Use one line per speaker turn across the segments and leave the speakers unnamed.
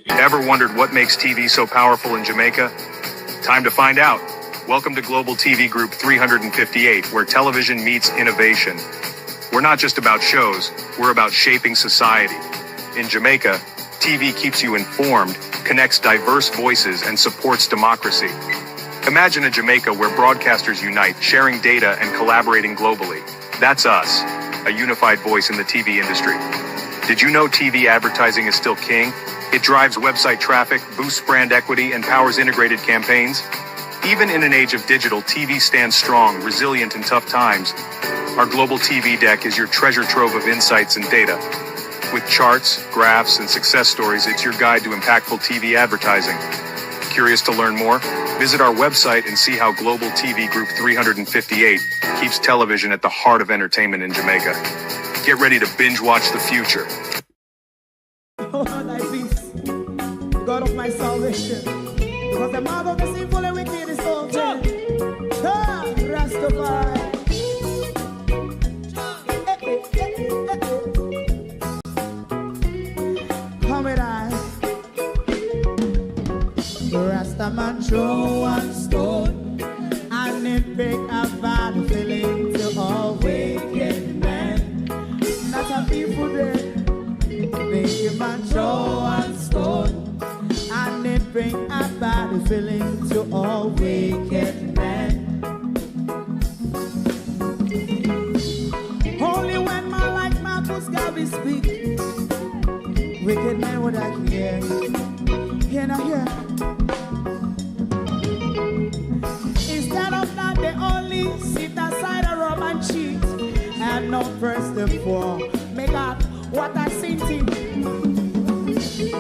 Ever wondered what makes TV so powerful in Jamaica? Time to find out. Welcome to Global TV Group 358, where television meets innovation. We're not just about shows, we're about shaping society. In Jamaica, TV keeps you informed, connects diverse voices, and supports democracy. Imagine a Jamaica where broadcasters unite, sharing data and collaborating globally. That's us, a unified voice in the TV industry. Did you know TV advertising is still king? It drives website traffic, boosts brand equity, and powers integrated campaigns. Even in an age of digital, TV stands strong, resilient in tough times. Our global TV deck is your treasure trove of insights and data. With charts, graphs, and success stories, it's your guide to impactful TV advertising. Curious to learn more? Visit our website and see how Global TV Group 358 keeps television at the heart of entertainment in Jamaica. Get ready to binge watch the future.
Oh, thy peace, God of my salvation, because the mouth of the sinful and wicked is open. Rastafari. Come with I. Rastaman throw one stone, and it break a bad feeling to all wicked men. Not a people there. Make a man throw one stone, and it bring a bad feeling to all wicked men. Only when man like Marcus Garvey speak, wicked men would I hear. Hear not hear. Instead of that, they only sit aside and rub and cheat, and not first the poor. Make up what I seen to.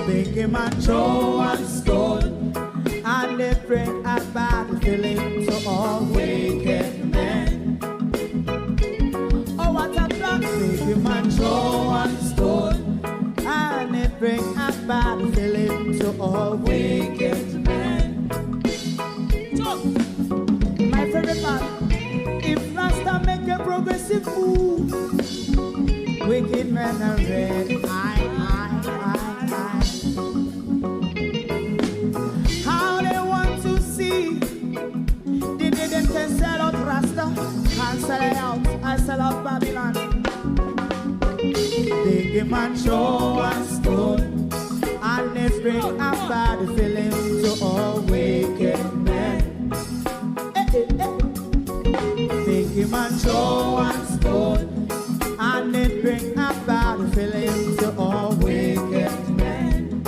Make a man throw one stone, and they bring a bad feeling to all wicked men. Oh, what a plan. Make a man throw one stone, and they bring a bad feeling to all wicked men. My favorite part, if Rasta make a progressive move, wicked men are red. How they want to see? They didn't can sell out Rasta and sell it out. I sell out Babylon. Big man show one stone, and they bring a bad feeling to all wicked men. Big man show one stone, and it bring a bad feeling to all wicked men.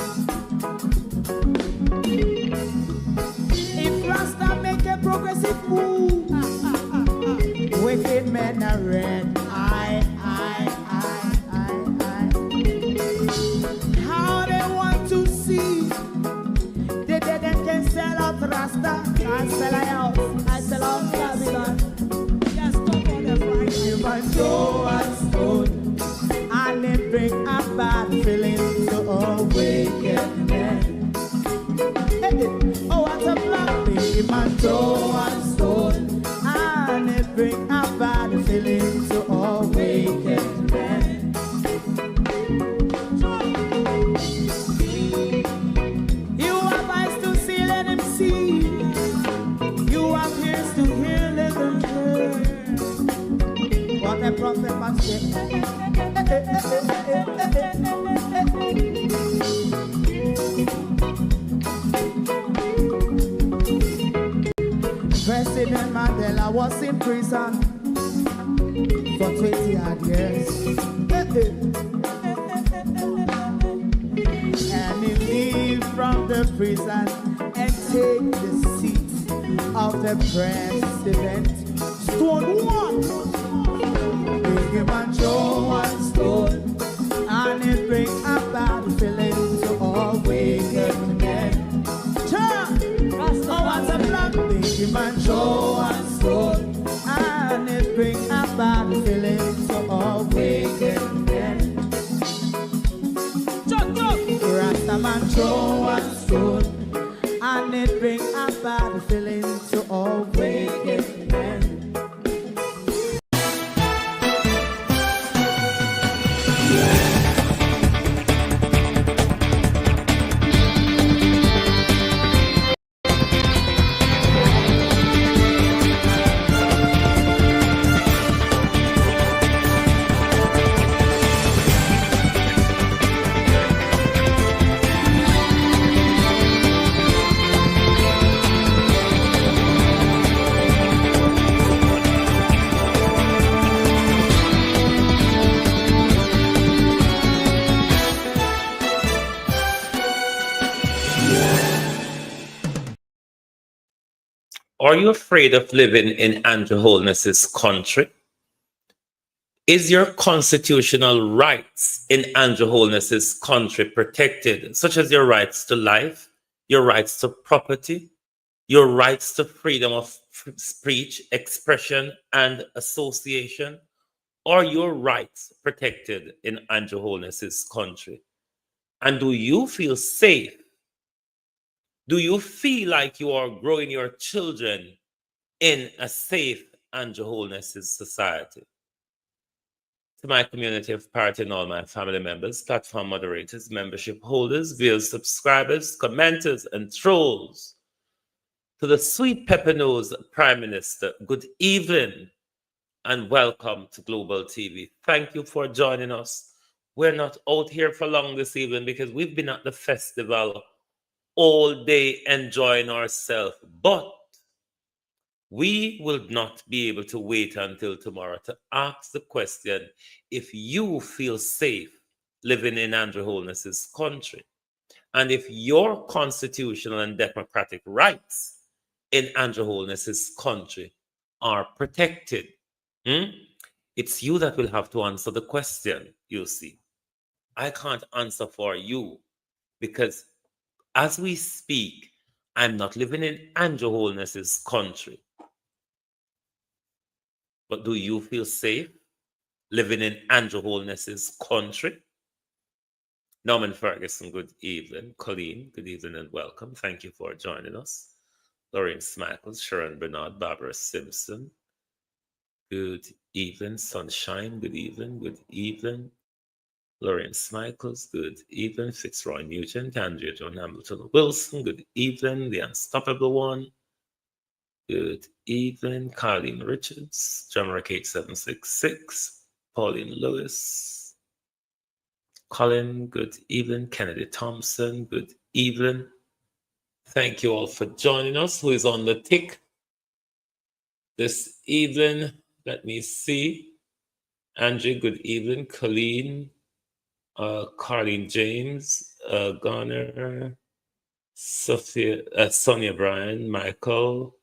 If Rasta make a progressive move, wicked men are red. How they want to see? They can sell out Rasta. I sell out. I sell out Babylon. Just talk on the Friday. But show one stone, and it bring a bad feeling to all wicked men. Oh, what a black big man throw one stone, and it bring a bad feeling to all wicked men. You have eyes to see, let him see. You have ears to hear, let them hear. What a prophet must say. President Mandela was in prison for 20 odd years. And he leave from the prison and take the seat of the president. Stone one. Big man show one stone, and it bring a bad feeling to all wicked men. Oh, what's a black big man show one stone, and it bring a bad feeling to all wicked men. Rasta man show one stone, and it bring a bad feeling to all wicked men.
Are you afraid of living in Andrew Holness's country? Is your constitutional rights in Andrew Holness's country protected, such as your rights to life, your rights to property, your rights to freedom of speech, expression, and association? Are your rights protected in Andrew Holness's country? And do you feel safe? Do you feel like you are growing your children in a safe Andrew Holness's society? To my community of party and all my family members, platform moderators, membership holders, viewers, subscribers, commenters, and trolls. To the sweet pepper nose Prime Minister, good evening and welcome to Global TV. Thank you for joining us. We're not out here for long this evening because we've been at the festival all day enjoying ourselves, but we will not be able to wait until tomorrow to ask the question if you feel safe living in Andrew Holness's country, and if your constitutional and democratic rights in Andrew Holness's country are protected. It's you that will have to answer the question, you see. I can't answer for you because as we speak, I'm not living in Andrew Holness's country. But do you feel safe living in Andrew Holness's country? Norman Ferguson, good evening. Colleen, good evening and welcome. Thank you for joining us. Lorraine Smackles, Sharon Bernard, Barbara Simpson. Good evening. Sunshine, good evening. Good evening. Lorraine Smichaels, good evening. Fitzroy Nugent, Andrea John Hamilton Wilson, good evening. The Unstoppable One, good evening. Carlene Richards, Jamrock 8766, Pauline Lewis, Colin, good evening. Kennedy Thompson, good evening. Thank you all for joining us. Who is on the tick this evening? Let me see. Andrew, good evening. Colleen, Carlene James, Garner, Sophia, Sonia Bryan, Michael,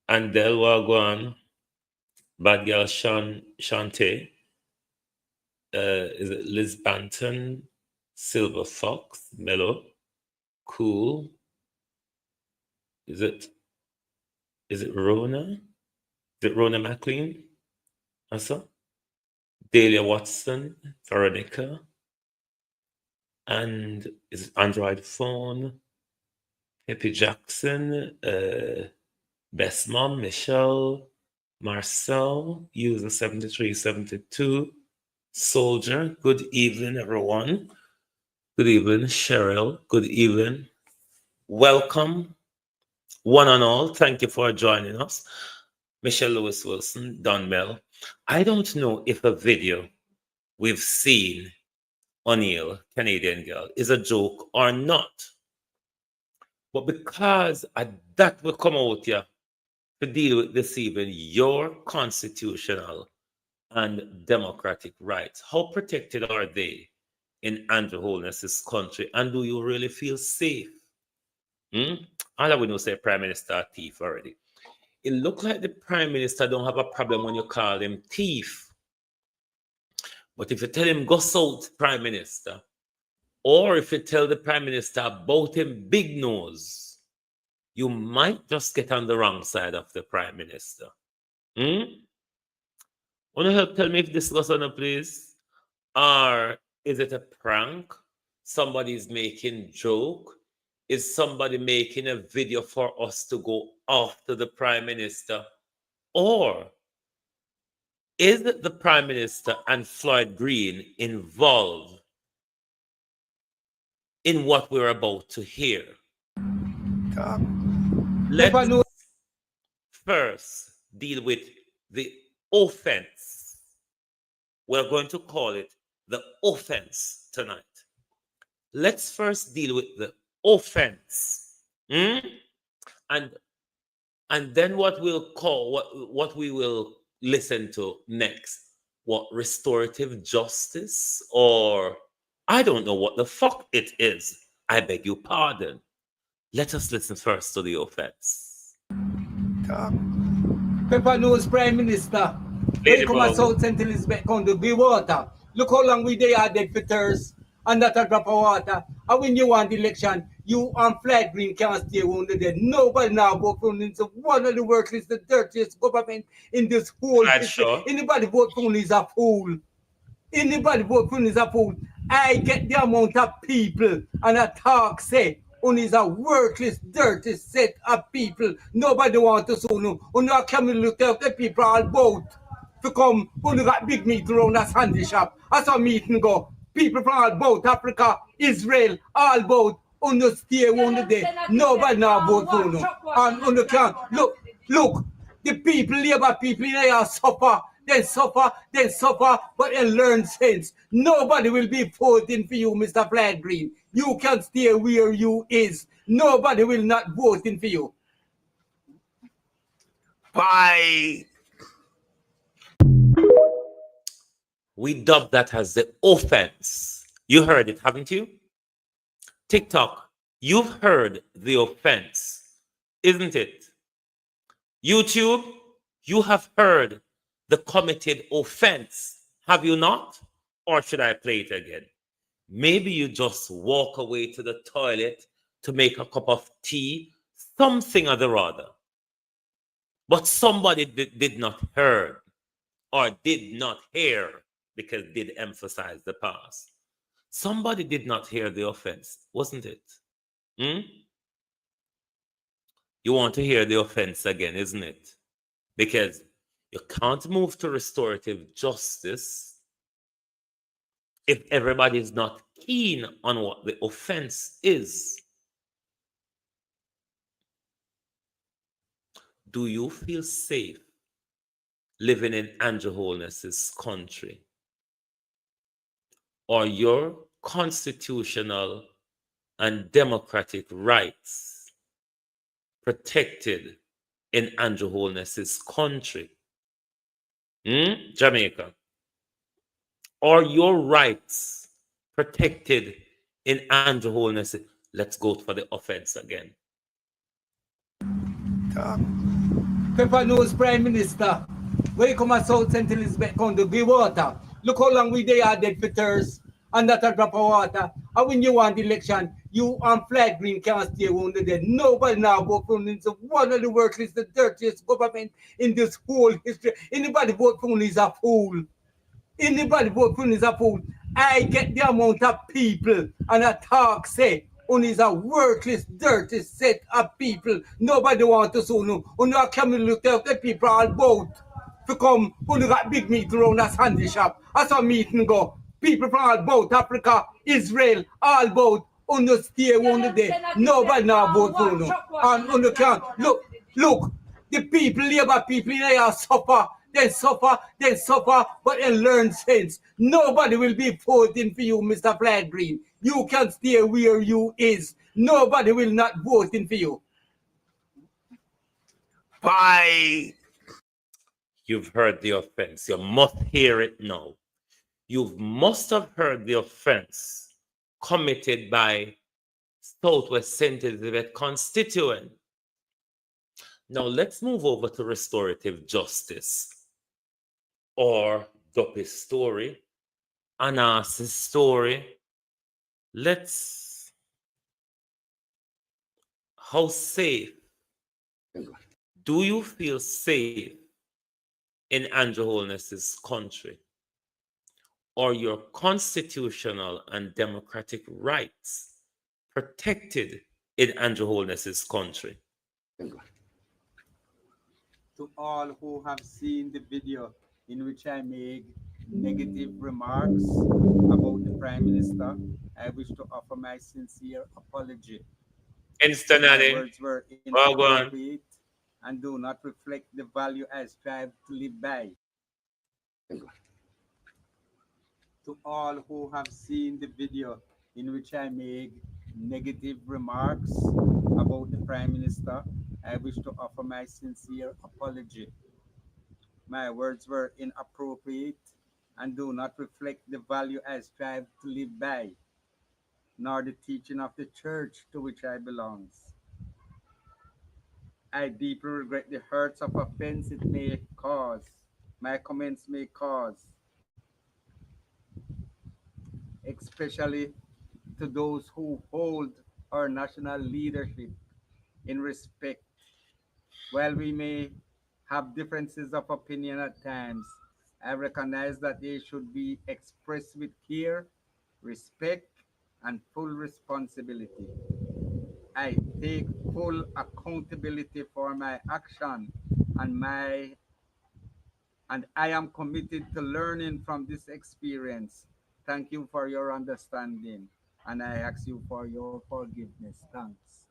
Andel Wagwan, Bad Girl Shante, is it Liz Banton, Silver Fox, Mellow, Cool, is it Rona? Is it Rona McLean? Also? Delia Watson, Veronica, and is it Android Phone, Happy Jackson, Best Mom, Michelle, Marcel, User 7372, Soldier, good evening, everyone. Good evening, Cheryl, good evening. Welcome, one and all. Thank you for joining us. Michelle Lewis Wilson, Don Mel. I don't know if a video we've seen, O'Neill, Canadian girl, is a joke or not. But because that will come out here to deal with this evening, your constitutional and democratic rights, how protected are they in Andrew Holness's country? And do you really feel safe? All I would know say Prime Minister a thief already. It looks like the Prime Minister don't have a problem when you call him thief. But if you tell him go south, Prime Minister, or if you tell the Prime Minister about him big nose, you might just get on the wrong side of the Prime Minister. Want to help tell me if this goes on, please? Or is it a prank? Somebody's making joke? Is somebody making a video for us to go after the Prime Minister? Or is it the Prime Minister and Floyd Green involved in what we're about to hear? Let's first deal with the offense. We're going to call it the offense tonight. Let's first deal with the offense. And then what we'll call, what we will listen to next, what restorative justice, or I don't know what the fuck it is. I beg your pardon. Let us listen first to the offense.
Pepper Nose Prime Minister. When you come to South St. Elizabeth County, give water. Look how long they are dead for thirst and that a drop of water. And when you want election, you on flag green can't stay under there. Nobody now vote for him. So one of the workers, the dirtiest government in this whole history. Anybody vote for him is a fool. Anybody vote for him is a fool. I get the amount of people and a talk say on is a worthless, dirty set of people. Nobody want to see no. On a come look at the people all boat to come. When you got big meeting around a Sunday shop. As a meeting go. People from all boat, Africa, Israel, all boat. On the stay on the day. Nobody now vote for no. And on the can look. The people, labor people, they are suffer. They suffer, but they learn sense. Nobody will be voting for you, Mr. Flag Green. You can stay where you is. Nobody will not voting for you.
Why? We dub that as the offense. You heard it, haven't you? TikTok, you've heard the offense, isn't it? YouTube, you have heard the committed offense, have you not? Or should I play it again? Maybe you just walk away to the toilet to make a cup of tea, something or the other. But somebody did not hear or did not hear, because did emphasize the past. Somebody did not hear the offense, wasn't it? You want to hear the offense again, isn't it? Because you can't move to restorative justice if everybody is not keen on what the offense is. Do you feel safe living in Andrew Holness's country? Are your constitutional and democratic rights protected in Andrew Holness's country? Jamaica. Are your rights protected in Andrew Holness? Let's go for the offense again.
Pepper Nose Prime Minister. When you come to South St. Elizabeth County, give water. Look how long they are dead for thirst and that a drop of water. And when you want election, you on flag green can't stay under there. Nobody now vote for him. So one of the workers, the dirtiest government in this whole history. Anybody vote for him is a fool. Anybody vote for him is a fool. I get the amount of people and a talk say on is a worthless, dirty set of people. Nobody want to see no. On a come look at the people all boat to come. When you got big meeting around a Sunday shop. As a meeting go. People from all boat, Africa, Israel, all boat. On the stay on the day. Nobody now vote for no. And on the can look. The people, labor people, they are suffer. They suffer, but they learn sense. Nobody will be voting for you, Mr. Flag Green. You can stay where you is. Nobody will not voting for you.
Why? You've heard the offense. You must hear it now. You must have heard the offense committed by Southwest St. Elizabeth constituent. Now let's move over to restorative justice, or Duppy's story, Anas's story. How safe do you feel safe in Andrew Holness's country? Are your constitutional and democratic rights protected in Andrew Holness's country?
To all who have seen the video in which I made negative remarks about the Prime Minister, I wish to offer my sincere apology. My words were inappropriate and do not reflect the value I strive to live by. To all who have seen the video in which I made negative remarks about the Prime Minister, I wish to offer my sincere apology. My words were inappropriate and do not reflect the value I strive to live by. nor the teaching of the church to which I belong. I deeply regret the hurts of offense it may cause, my comments may cause, especially to those who hold our national leadership in respect. While we may have differences of opinion at times, I recognize that they should be expressed with care, respect, and full responsibility. I take full accountability for my action and my and I am committed to learning from this experience. Thank you for your understanding, and I ask you for your forgiveness. Thanks.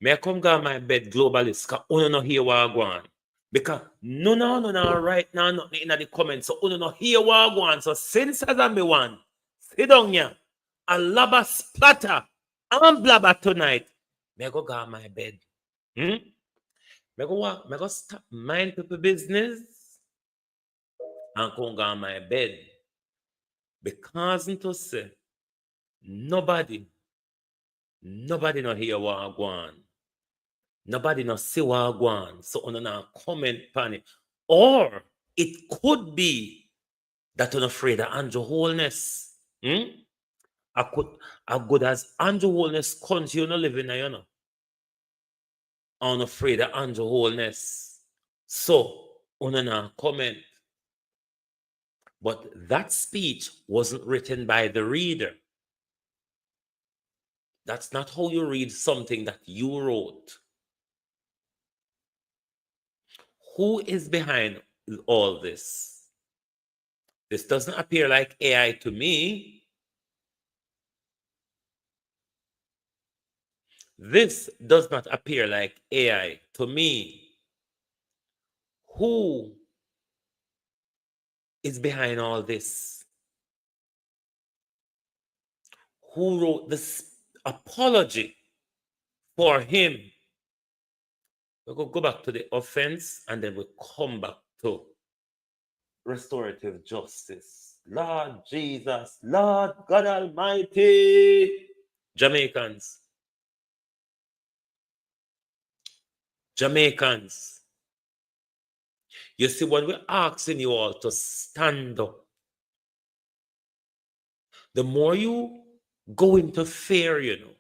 Me I come go my bed globalist, cause uno no hear what I go on. Because no, right now, nothing in the comments. So uno no hear what I go on. So since as I'm the one, sit down here, a laba splatter, I'm blabber tonight. Me I go my bed. Me go walk, me go stop mind people business and come go my bed. Because to say, nobody no hear what I go on. Nobody no see what I go on. So on a comment pan it. Or it could be that you're afraid of Andrew Holness. I good as Andrew Holness country you no living there, you know. I'm afraid of Andrew Holness. So on a comment. But that speech wasn't written by the reader. That's not how you read something that you wrote. Who is behind all this? This doesn't appear like AI to me. This does not appear like AI to me. Who is behind all this? Who wrote this apology for him? We'll go back to the offense and then we'll come back to restorative justice. Lord Jesus, Lord God Almighty. Jamaicans. You see, when we're asking you all to stand up, the more you go into fear, you know,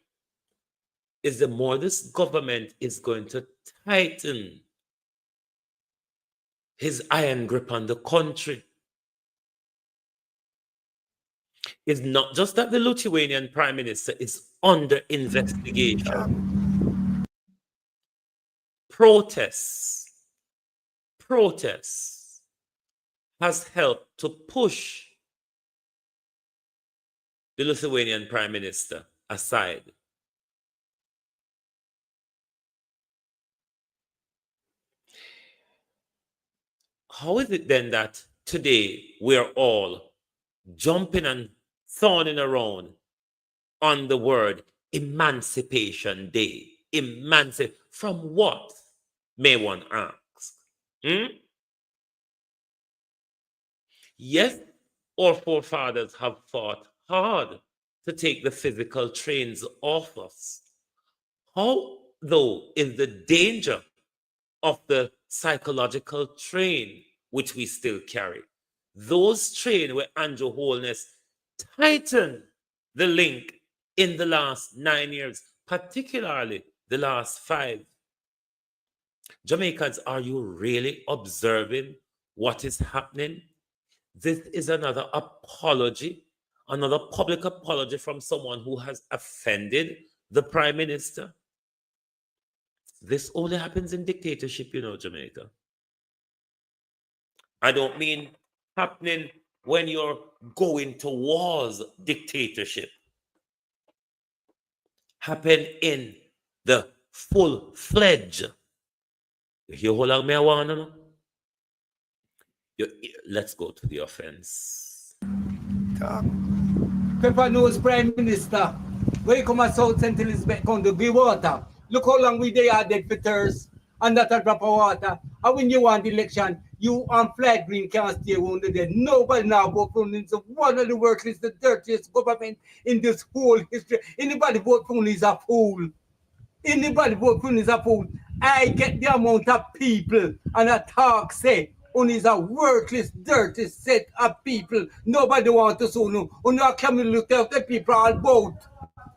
is the more this government is going to tighten his iron grip on the country. It's not just that the Lithuanian Prime Minister is under investigation. Protests has helped to push the Lithuanian Prime Minister aside. How is it then that today we're all jumping and thorning around on the word Emancipation Day? From what, may one ask? Yes, our forefathers have fought hard to take the physical trains off us. How, though, is the danger of the psychological train which we still carry? Those trains where Andrew Holness tightened the link in the last 9 years, particularly the last 5. Jamaicans, are you really observing what is happening? This is another apology, another public apology from someone who has offended the Prime Minister. This only happens in dictatorship, you know, Jamaica. I don't mean happening when you're going to wars, dictatorship. Happen in the full-fledged. You hear how long me I want to know? Let's go to the offense.
Pepper Nose Prime Minister, where you come at South St. Elizabeth County, be water. Look how long we they are dead for thirst, and that a drop of water. And when you want election, You on flag green can't stay under there. Nobody now vote for him. It's one of the workers, the dirtiest government in this whole history. Anybody vote for him is a fool. Anybody vote for him is a fool. I get the amount of people and a talk say on is a worthless, dirty set of people. Nobody want to see no. On a community of the people all vote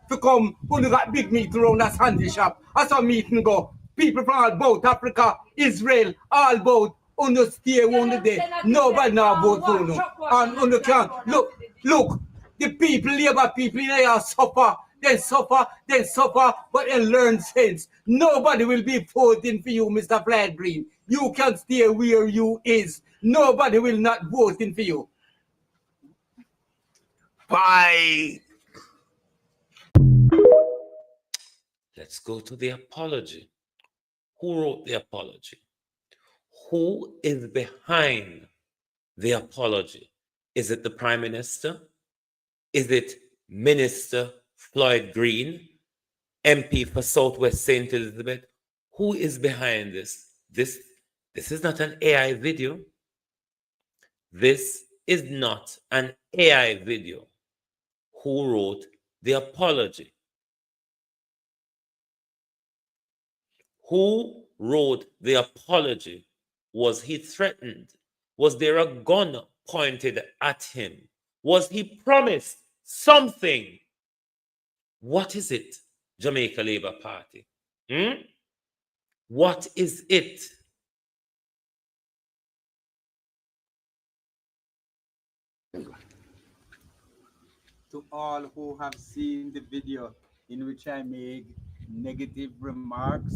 to come when you got big meeting around a Sunday shop. I saw meeting go. People from all both Africa, Israel, all both on the stay under there. Nobody now vote for no. And on the can look, the people, labor people in here suffer, then suffer, but then learn sense. Nobody will be voting for you, Mr. Flat Green. You can stay where you is. Nobody will not voting for you.
Bye. Let's go to the apology. Who wrote the apology? Who is behind the apology? Is it the Prime Minister? Is it Minister Floyd Green, MP for Southwest St. Elizabeth? Who is behind this? This is not an AI video. This is not an AI video. Who wrote the apology? Who wrote the apology? Was he threatened? Was there a gun pointed at him? Was he promised something? What is it, Jamaica Labour Party? What is it?
To all who have seen the video in which I made negative remarks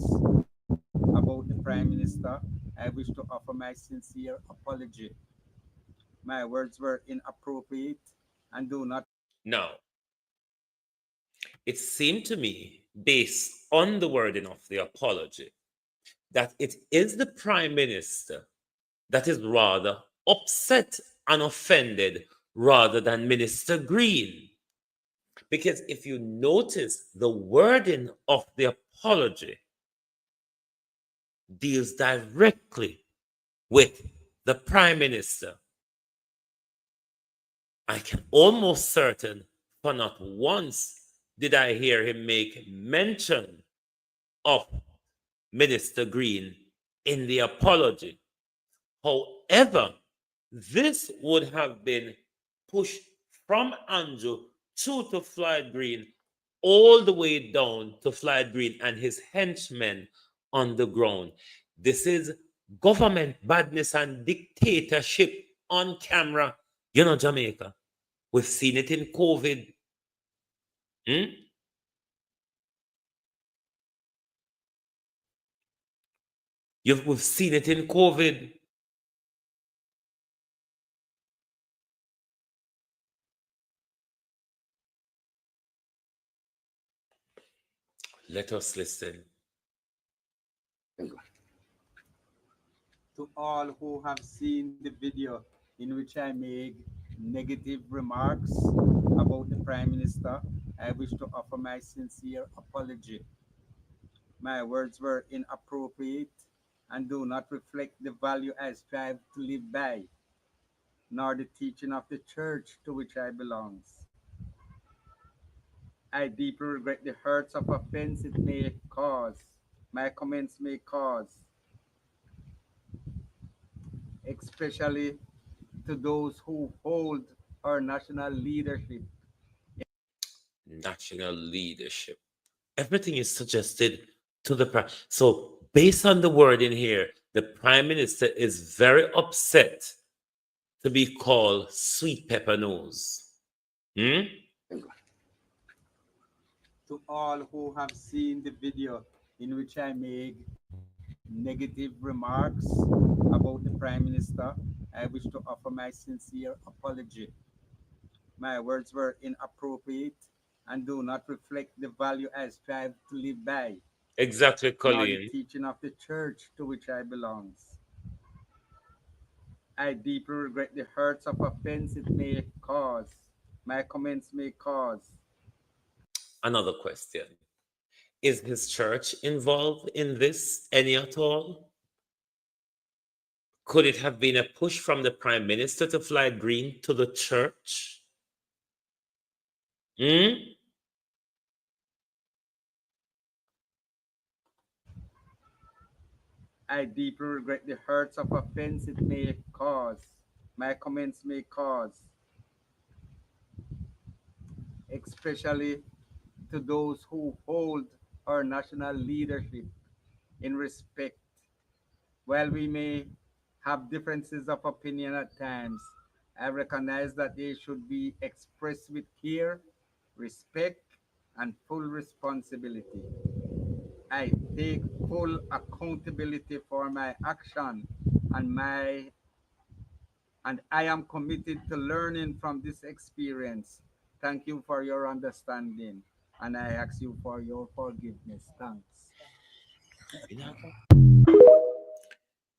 about the Prime Minister, I wish to offer my sincere apology. My words were inappropriate and do not.
Now, it seemed to me, based on the wording of the apology, that it is the Prime Minister that is rather upset and offended rather than Minister Green. Because if you notice, the wording of the apology deals directly with the Prime Minister. I can almost certain for not once did I hear him make mention of Minister Green in the apology. However, this would have been pushed from Andrew to Floyd Green, all the way down to Floyd Green and his henchmen on the ground. This is government badness and dictatorship on camera. You know, Jamaica, we've seen it in COVID. We've seen it in COVID. Let us listen.
To all who have seen the video in which I made negative remarks about the Prime Minister, I wish to offer my sincere apology. My words were inappropriate and do not reflect the value I strive to live by, nor the teaching of the church to which I belong. I deeply regret the hurts of offense it may cause, my comments may cause, especially to those who hold our national leadership.
National leadership. Everything is suggested to the Prime. So, based on the word in here, the Prime Minister is very upset to be called sweet pepper nose.
To all who have seen the video in which I made negative remarks about the Prime Minister, I wish to offer my sincere apology. My words were inappropriate and do not reflect the value I strive to live by,
Exactly,
nor
Colleen.
the teaching of the church to which I belong. I deeply regret the hurts of offense it may cause, my comments may cause.
Another question. Is his church involved in this any at all? Could it have been a push from the Prime Minister to fly green to the church?
I deeply regret the hurts of offense it may cause. My comments may cause, especially to those who hold our national leadership in respect. While we may have differences of opinion at times, I recognize that they should be expressed with care, respect, and full responsibility. I take full accountability for my action and my and I am committed to learning from this experience. Thank you for your understanding, and I ask you for your forgiveness. Thanks.
Me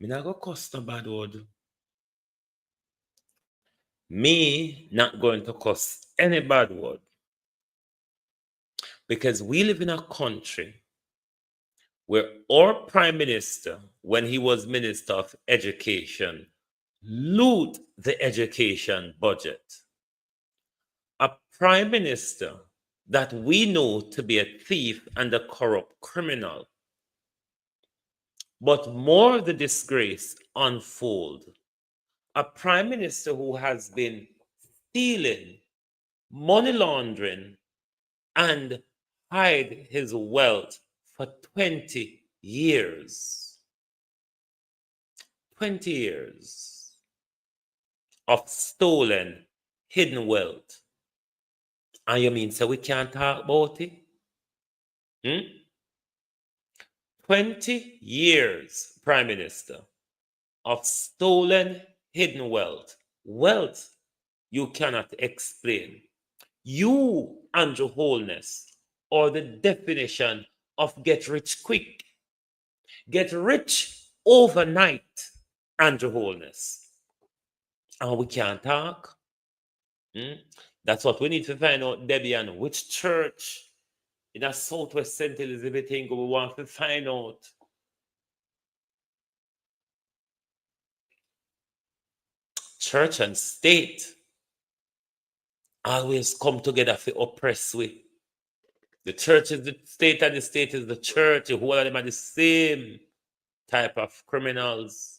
not go cuss no bad word. Me not going to cuss any bad word. Because we live in a country where our Prime Minister, when he was Minister of Education, loot the education budget. A Prime Minister that we know to be a thief and a corrupt criminal. But more the disgrace unfold. A Prime Minister who has been stealing, money laundering, and hide his wealth for 20 years. 20 years of stolen, hidden wealth. And you mean so we can't talk about it? 20 years, Prime Minister, of stolen, hidden wealth. Wealth you cannot explain. You, Andrew Holness, are the definition of get rich quick. Get rich overnight, Andrew Holness. And we can't talk. That's what we need to find out, Debian. Which church in a Southwest St. Elizabeth thing we want to find out? Church and state always come together to oppress we. The church is the state and the state is the church. The whole of them are the same type of criminals.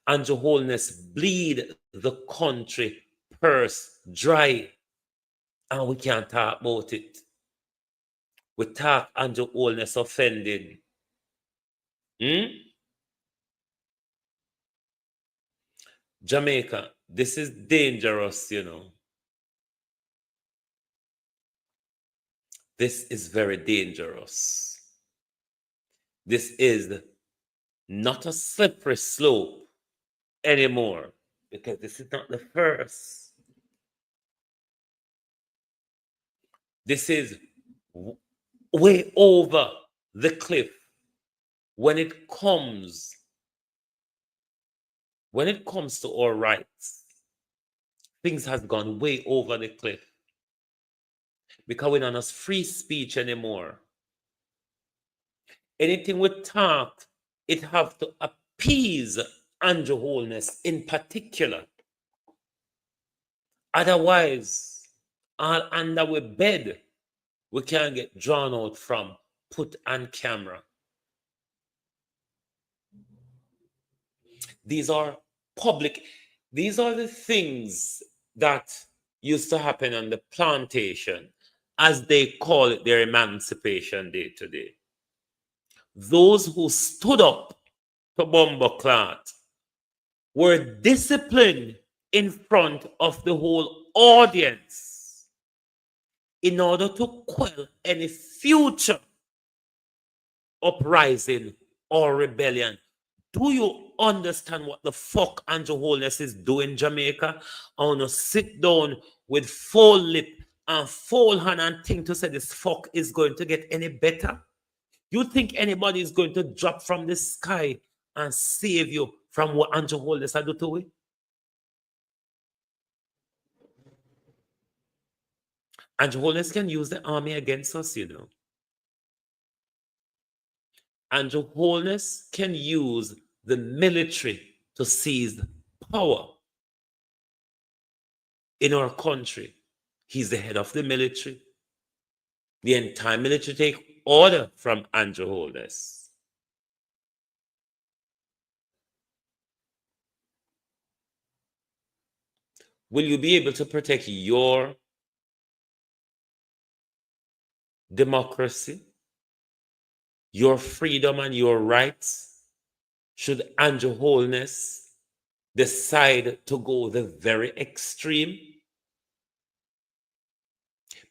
Andrew Holness bleed the country purse dry. And we can't talk about it. We talk Andrew Holness offended. Jamaica, this is dangerous, you know. This is very dangerous. This is not a slippery slope anymore because this is not the first. This is way over the cliff when it comes to our rights. Things has gone way over the cliff because we're not as free speech anymore. Anything we talk, it have to appease Andrew Holness in particular. Otherwise, all under we bed, we can't get drawn out from, put on camera. These are public, these are the things that used to happen on the plantation, as they call it their Emancipation Day today. Those who stood up to Bumbleclot were disciplined in front of the whole audience in order to quell any future uprising or rebellion. Do you understand what the fuck Andrew Holness is doing, Jamaica? I want to sit down with full lip and full hand and think to say this fuck is going to get any better? You think anybody is going to drop from the sky and save you from what Andrew Holness had to do it? Andrew Holness can use the army against us, you know. Andrew Holness can use the military to seize power in our country. He's the head of the military. The entire military take order from Andrew Holness. Will you be able to protect your democracy, your freedom and your rights, should Andrew Holness decide to go the very extreme?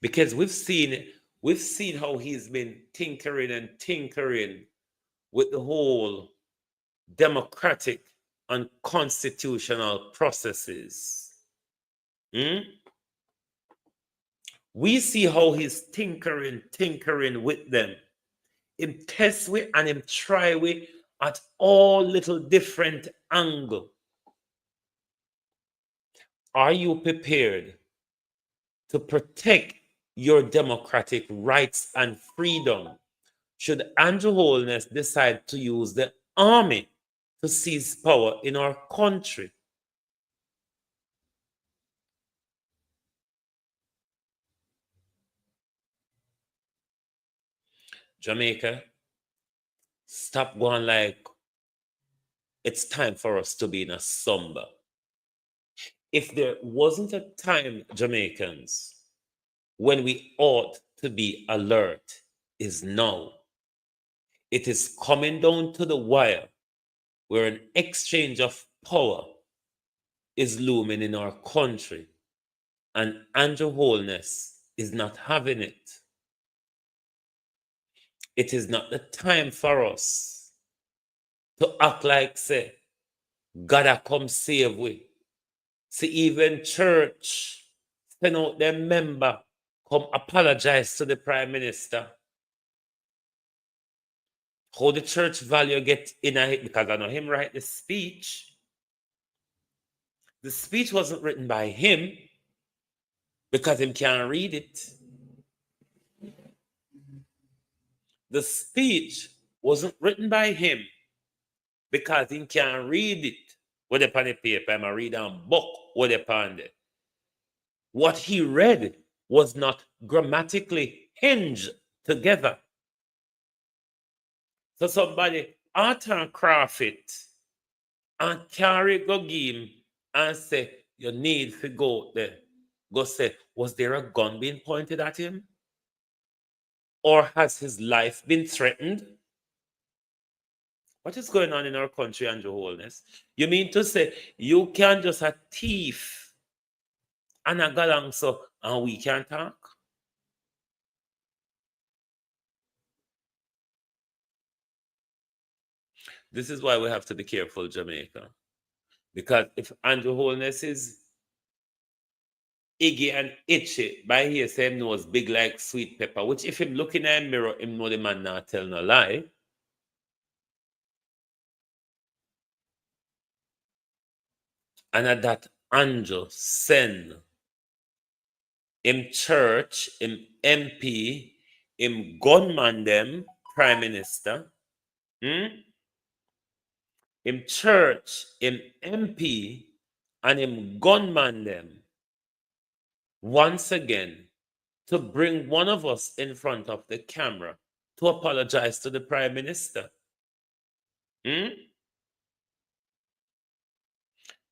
Because we've seen how he's been tinkering with the whole democratic and constitutional processes. We see how he's tinkering with them. Him test with and him try with at all little different angle. Are you prepared to protect your democratic rights and freedom should Andrew Holness decide to use the army to seize power in our country? Jamaica, stop going like it's time for us to be in a slumber. If there wasn't a time, Jamaicans, when we ought to be alert, is now. It is coming down to the wire where an exchange of power is looming in our country, and Andrew Holness is not having it. It is not the time for us to act like, say, God a come save we. See, even church send out their member, come apologize to the Prime Minister. How the church value get in a hit, because I know him write the speech. The speech wasn't written by him because him can't read it. The speech wasn't written by him because he can't read it. What upon the paper, I'm a read a book, what upon it. What he read was not grammatically hinged together. So somebody art and craft it and carry go game and say, you need to go there. Go say, was there a gun being pointed at him? Or has his life been threatened? What is going on in our country, Andrew Holness? You mean to say you can just a thief and a galang so and we can't talk? This is why we have to be careful, Jamaica. Because if Andrew Holness is iggy and itchy, by here say him nose big like sweet pepper, which if him look in a mirror, him know the man not tell no lie. And at that Andrew send him church, him MP, him gunman them, Prime Minister, him church, him MP, and him gunman them, once again, to bring one of us in front of the camera to apologize to the Prime Minister.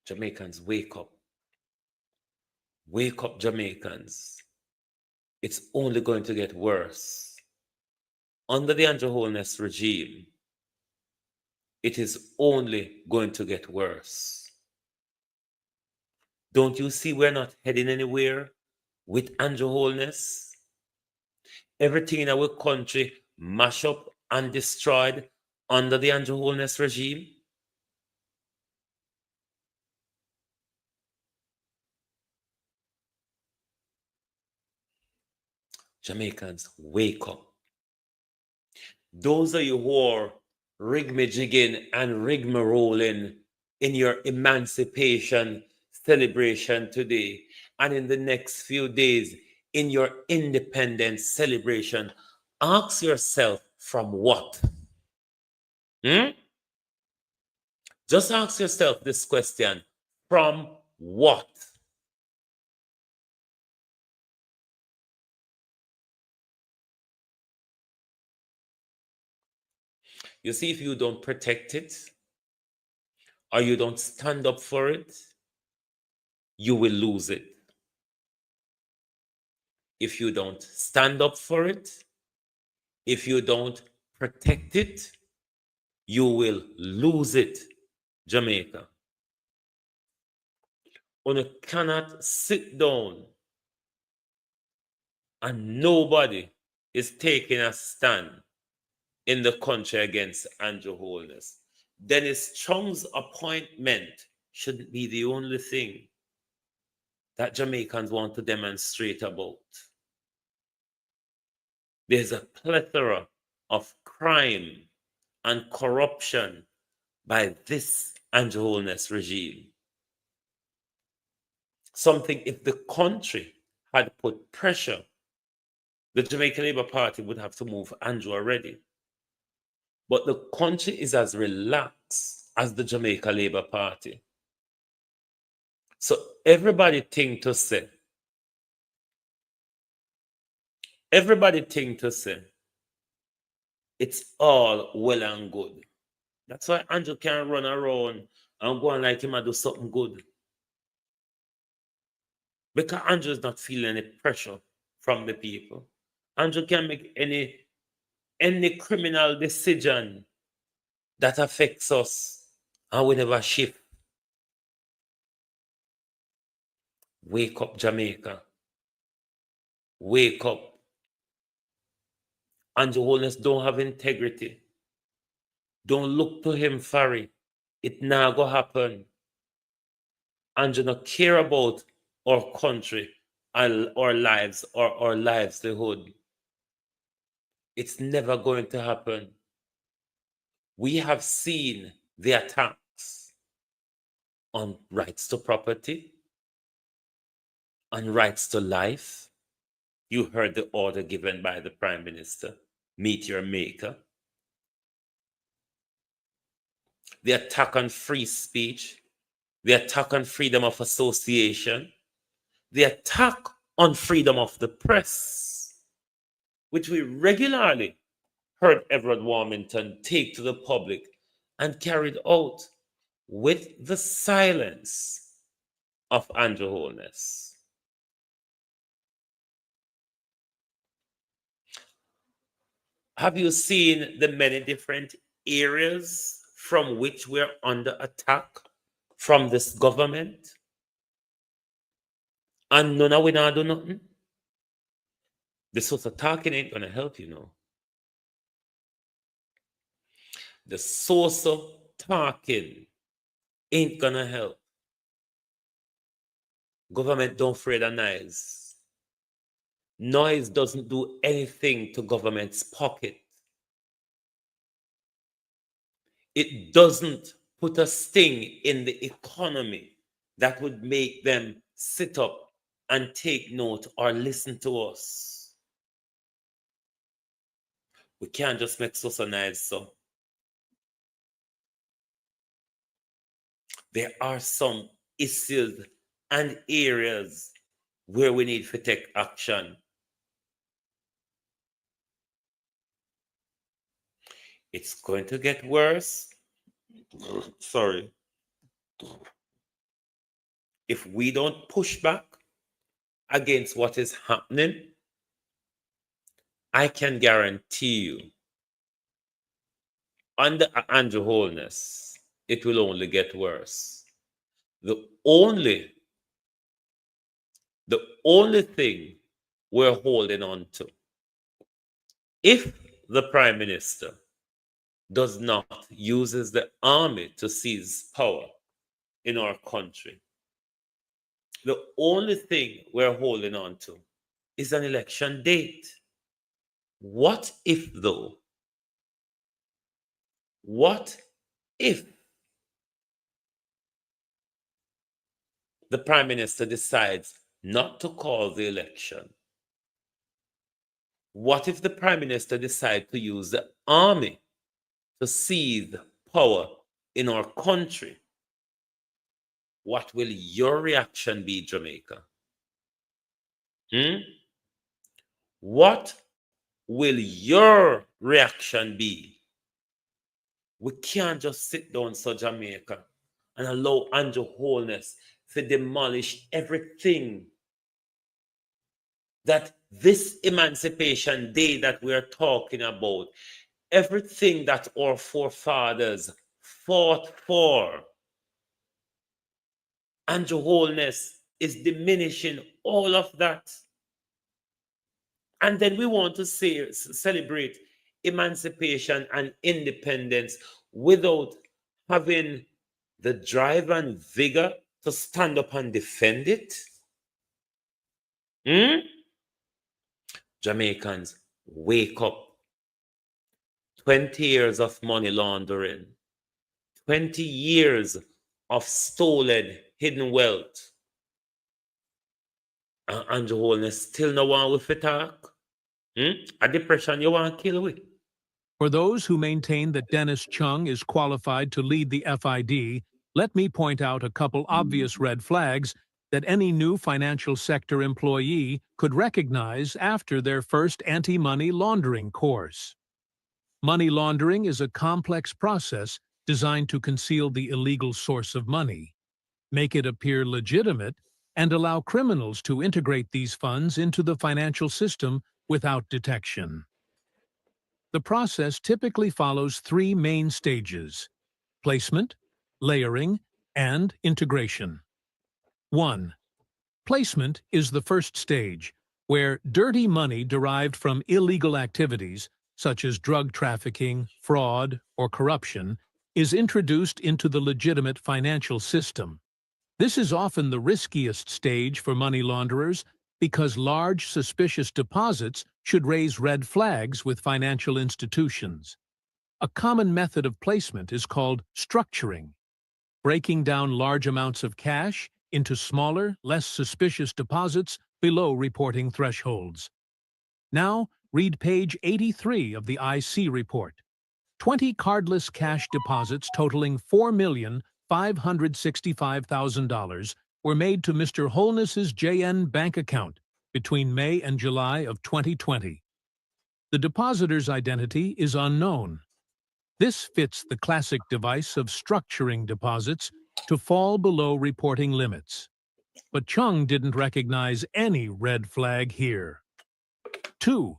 Jamaicans, wake up. Wake up, Jamaicans. It's only going to get worse. Under the Andrew Holness regime, it is only going to get worse. Don't you see we're not heading anywhere with Andrew Holness? Everything in our country mashed up and destroyed under the Andrew Holness regime. Jamaicans, wake up. Those of you who are rigmajigging and rigmarolling in your emancipation celebration today and in the next few days in your independence celebration, ask yourself, from what? Hmm? Just ask yourself this question. From what? You see, if you don't protect it or you don't stand up for it, you will lose it. If you don't stand up for it, if you don't protect it, you will lose it, Jamaica. You cannot sit down and nobody is taking a stand in the country against Andrew Holness. Dennis Chung's appointment shouldn't be the only thing that Jamaicans want to demonstrate about. There's a plethora of crime and corruption by this Andrew Holness regime. Something, if the country had put pressure, the Jamaican Labour Party would have to move Andrew already. But the country is as relaxed as the Jamaica Labour Party. So everybody think to say, it's all well and good. That's why Andrew can't run around and go on like him and do something good. Because Andrew is not feeling any pressure from the people. Andrew can make any criminal decision that affects us and we never shift. Wake up, Jamaica. Wake up. Andrew Holness don't have integrity. Don't look to him for it. It now go happen. Andrew not care about our country, our lives, or our livelihood. It's never going to happen. We have seen the attacks on rights to property, on rights to life. You heard the order given by the Prime Minister, meet your maker. The attack on free speech, the attack on freedom of association, the attack on freedom of the press, which we regularly heard Everett Warmington take to the public and carried out with the silence of Andrew Holness. Have you seen the many different areas from which we're under attack from this government? And none of we not do nothing? The sort of talking ain't gonna help, you know. The source of talking ain't gonna help. Government don't afraid of noise. Noise doesn't do anything to government's pocket. It doesn't put a sting in the economy that would make them sit up and take note or listen to us. We can't just make so nice, so. There are some issues and areas where we need to take action. It's going to get worse. Sorry. If we don't push back against what is happening, I can guarantee you, under Andrew Holness, it will only get worse. The only thing we're holding on to, if the Prime Minister does not use the army to seize power in our country, the only thing we're holding on to is an election date. What if, though? What if the Prime Minister decides not to call the election? What if the Prime Minister decides to use the army to seize power in our country, what will your reaction be, Jamaica? What will your reaction be? We can't just sit down, so Jamaica, and allow Andrew Holness to demolish everything that this Emancipation Day that we're talking about, everything that our forefathers fought for. Andrew Holness is diminishing all of that. And then we want to celebrate emancipation and independence without having the drive and vigor to stand up and defend it. Jamaicans, wake up. 20 years of money laundering, 20 years of stolen, hidden wealth. And Andrew Holness still no one with it talk. A depression you want to kill with.
For those who maintain that Dennis Chung is qualified to lead the FID, let me point out a couple obvious red flags that any new financial sector employee could recognize after their first anti-money laundering course. Money laundering is a complex process designed to conceal the illegal source of money, make it appear legitimate, and allow criminals to integrate these funds into the financial system without detection. The process typically follows three main stages: placement, layering, and integration. 1. Placement is the first stage, where dirty money derived from illegal activities, such as drug trafficking, fraud, or corruption, is introduced into the legitimate financial system. This is often the riskiest stage for money launderers because large, suspicious deposits should raise red flags with financial institutions. A common method of placement is called structuring, breaking down large amounts of cash into smaller, less suspicious deposits below reporting thresholds. Now, read page 83 of the IC report. 20 cardless cash deposits totaling $4,565,000 were made to Mr. Holness's JN bank account between May and July of 2020. The depositor's identity is unknown. This fits the classic device of structuring deposits to fall below reporting limits. But Chung didn't recognize any red flag here. 2.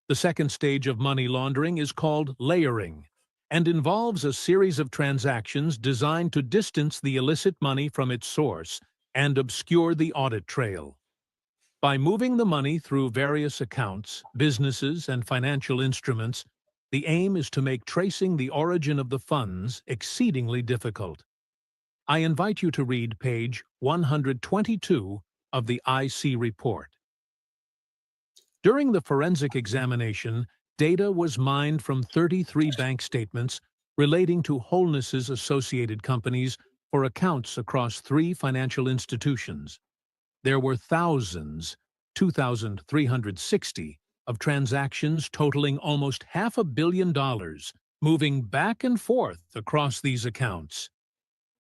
The second stage of money laundering is called layering and involves a series of transactions designed to distance the illicit money from its source and obscure the audit trail. By moving the money through various accounts, businesses, and financial instruments, the aim is to make tracing the origin of the funds exceedingly difficult. I invite you to read page 122 of the IC report. During the forensic examination, data was mined from 33 bank statements relating to Holness's associated companies for accounts across 3 financial institutions. There were thousands, 2,360, of transactions totaling almost $500 million, moving back and forth across these accounts.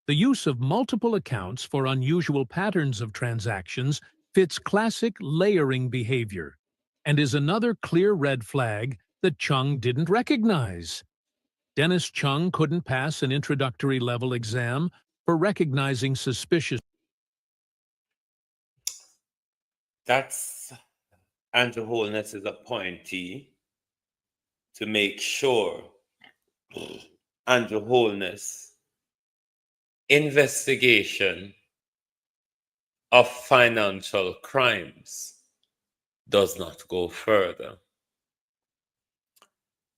The use of multiple accounts for unusual patterns of transactions fits classic layering behavior and is another clear red flag that Chung didn't recognize. Dennis Chung couldn't pass an introductory level exam for recognizing suspicious.
That's Andrew Holness's appointee to make sure Andrew Holness investigation of financial crimes does not go further.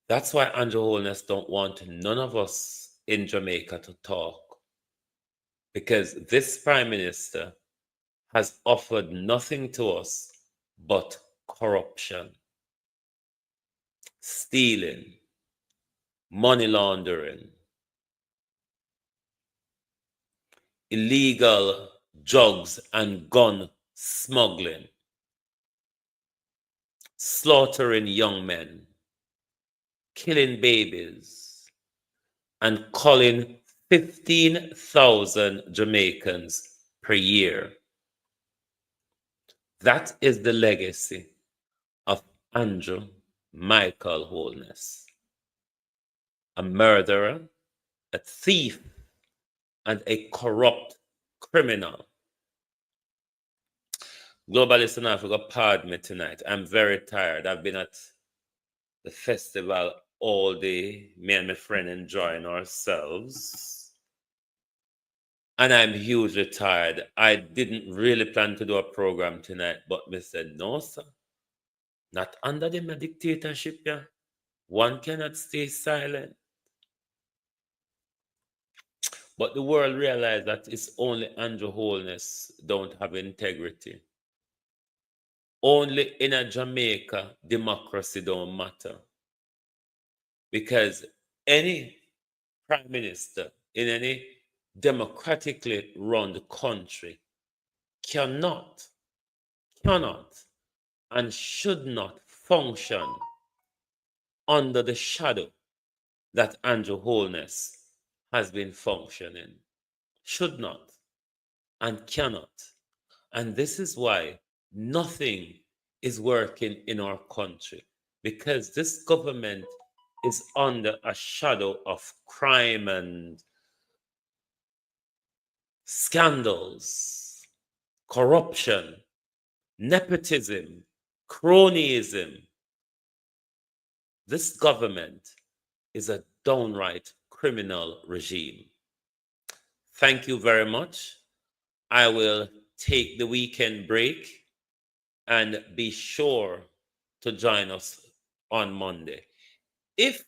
That's why Andrew Holness don't want none of us in Jamaica to talk, because this Prime Minister has offered nothing to us but corruption, stealing, money laundering, illegal drugs and gun smuggling, slaughtering young men, killing babies, and culling 15,000 Jamaicans per year. That is the legacy of Andrew Michael Holness, a murderer, a thief, and a corrupt criminal. Globalists in Africa, pardon me tonight. I'm very tired. I've been at the festival all day, me and my friend enjoying ourselves. And I'm hugely tired. I didn't really plan to do a program tonight, but me said, no, sir. Not under the dictatorship, yeah. One cannot stay silent. But the world realized that it's only Andrew Holness don't have integrity. Only in a Jamaica, democracy don't matter. Because any prime minister in any democratically run country cannot and should not function under the shadow that Andrew Holness has been functioning. Should not and cannot. And this is why nothing is working in our country, because this government is under a shadow of crime and scandals, corruption, nepotism, cronyism. This government is a downright criminal regime. Thank you very much. I will take the weekend break and be sure to join us on Monday. If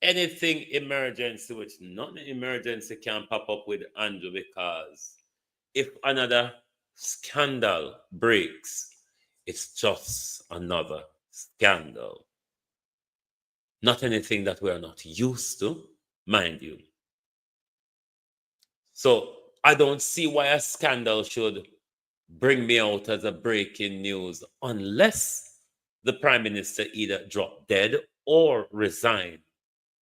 anything emergency, which not an emergency can pop up with Andrew, because if another scandal breaks, it's just another scandal. Not anything that we are not used to, mind you. So I don't see why a scandal should bring me out as a breaking news unless the Prime Minister either drop dead or resign.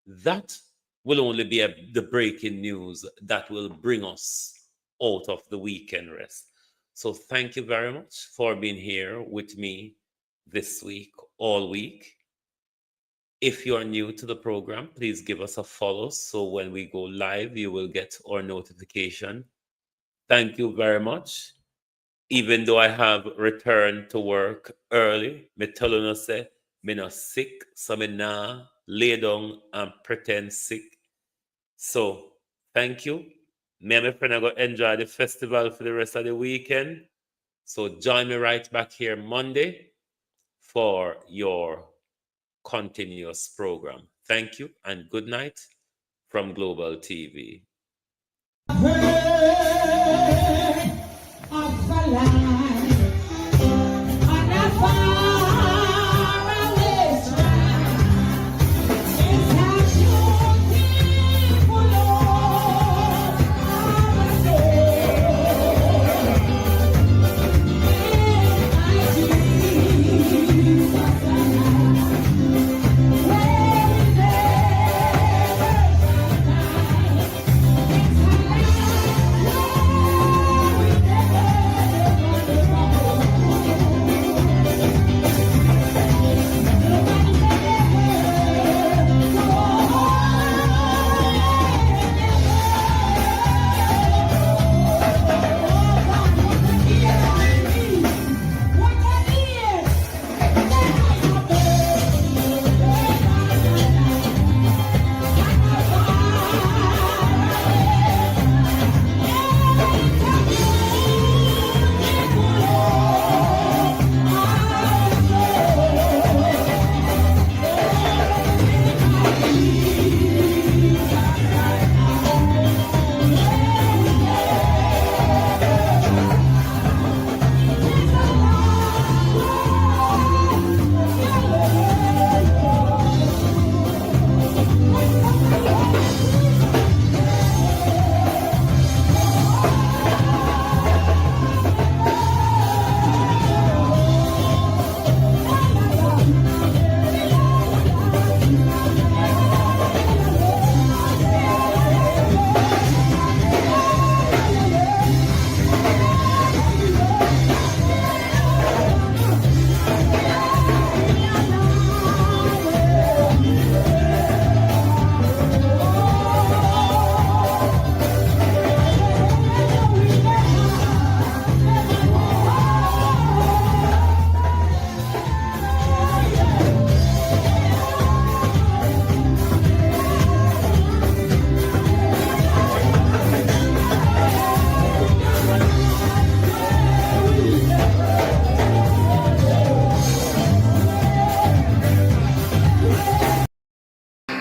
That will only be the breaking news that will bring us out of the weekend rest. So thank you very much for being here with me this week, all week. If you are new to the program, please give us a follow so when we go live, you will get our notification. Thank you very much. Even though I have returned to work early, me telling you say, me not sick, so me nah lay down and pretend sick. So thank you. Me and my friend are going to enjoy the festival for the rest of the weekend. So join me right back here Monday for your continuous program. Thank you and good night from Global TV.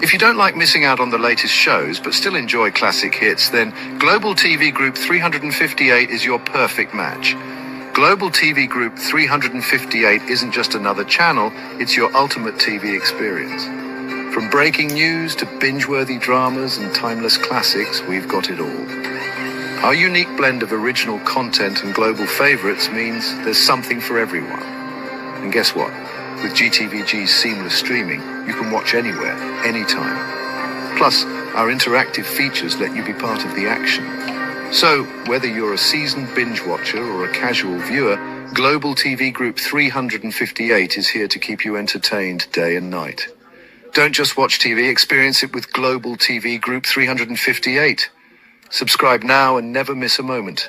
If you don't like missing out on the latest shows but still enjoy classic hits, then Global TV Group 358 is your perfect match. Global TV Group 358 isn't just another channel, it's your ultimate TV experience. From breaking news to binge-worthy dramas and timeless classics, we've got it all. Our unique blend of original content and global favorites means there's something for everyone. And guess what? With GTVG's seamless streaming, you can watch anywhere, anytime. Plus, our interactive features let you be part of the action. So, whether you're a seasoned binge watcher or a casual viewer, Global TV Group 358 is here to keep you entertained day and night. Don't just watch TV, experience it with Global TV Group 358. Subscribe now and never miss a moment.